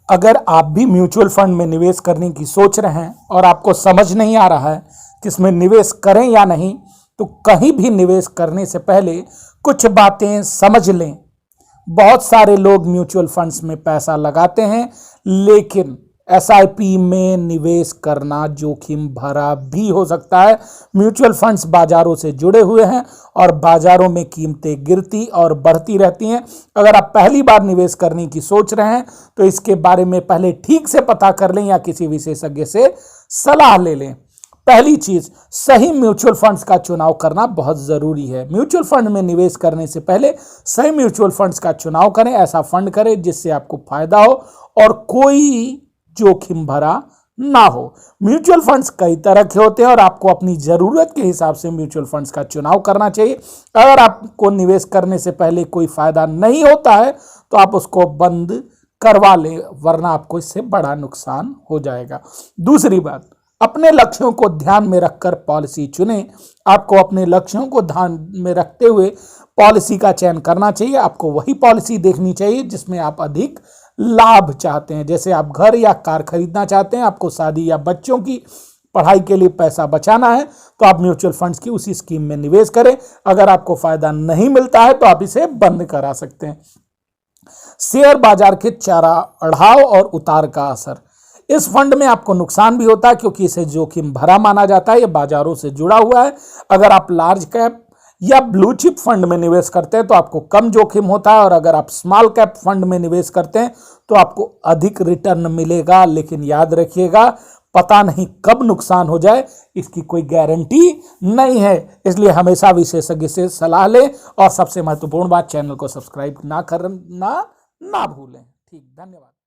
अगर आप भी म्यूचुअल फंड में निवेश करने की सोच रहे हैं और आपको समझ नहीं आ रहा है कि इसमें निवेश करें या नहीं, तो कहीं भी निवेश करने से पहले कुछ बातें समझ लें। बहुत सारे लोग म्यूचुअल फंड्स में पैसा लगाते हैं, लेकिन एसआईपी में निवेश करना जोखिम भरा भी हो सकता है। म्यूचुअल फंड्स बाजारों से जुड़े हुए हैं और बाजारों में कीमतें गिरती और बढ़ती रहती हैं। अगर आप पहली बार निवेश करने की सोच रहे हैं तो इसके बारे में पहले ठीक से पता कर लें या किसी विशेषज्ञ से सलाह ले लें। पहली चीज, सही म्यूचुअल फंड्स का चुनाव करना बहुत जरूरी है। म्यूचुअल फंड में निवेश करने से पहले सही म्यूचुअल फंड्स का चुनाव करें। ऐसा फंड करें जिससे आपको फायदा हो और कोई जोखिम भरा ना हो। म्यूचुअल फंड्स कई तरह के होते हैं और आपको अपनी जरूरत के हिसाब से म्यूचुअल फंड्स का चुनाव करना चाहिए। अगर आपको निवेश करने से पहले कोई फायदा नहीं होता है तो आप उसको बंद करवा लें, वरना आपको इससे बड़ा नुकसान हो जाएगा। दूसरी बात, अपने लक्ष्यों को ध्यान में रखकर पॉलिसी चुनें। आपको अपने लक्ष्यों को ध्यान में रखते हुए पॉलिसी का चयन करना चाहिए। आपको वही पॉलिसी देखनी चाहिए जिसमें आप अधिक लाभ चाहते हैं। जैसे आप घर या कार खरीदना चाहते हैं, आपको शादी या बच्चों की पढ़ाई के लिए पैसा बचाना है, तो आप म्यूचुअल फंड्स की उसी स्कीम में निवेश करें। अगर आपको फायदा नहीं मिलता है तो आप इसे बंद करा सकते हैं। शेयर बाजार के चढ़ाव और उतार का असर, इस फंड में आपको नुकसान भी होता है क्योंकि इसे जोखिम भरा माना जाता है। यह बाजारों से जुड़ा हुआ है। अगर आप लार्ज कैप या ब्लू चिप फंड में निवेश करते हैं तो आपको कम जोखिम होता है, और अगर आप स्मॉल कैप फंड में निवेश करते हैं तो आपको अधिक रिटर्न मिलेगा। लेकिन याद रखिएगा, पता नहीं कब नुकसान हो जाए, इसकी कोई गारंटी नहीं है। इसलिए हमेशा विशेषज्ञ से सलाह लें और सबसे महत्वपूर्ण बात, चैनल को सब्सक्राइब ना करना ना भूलें। ठीक, धन्यवाद।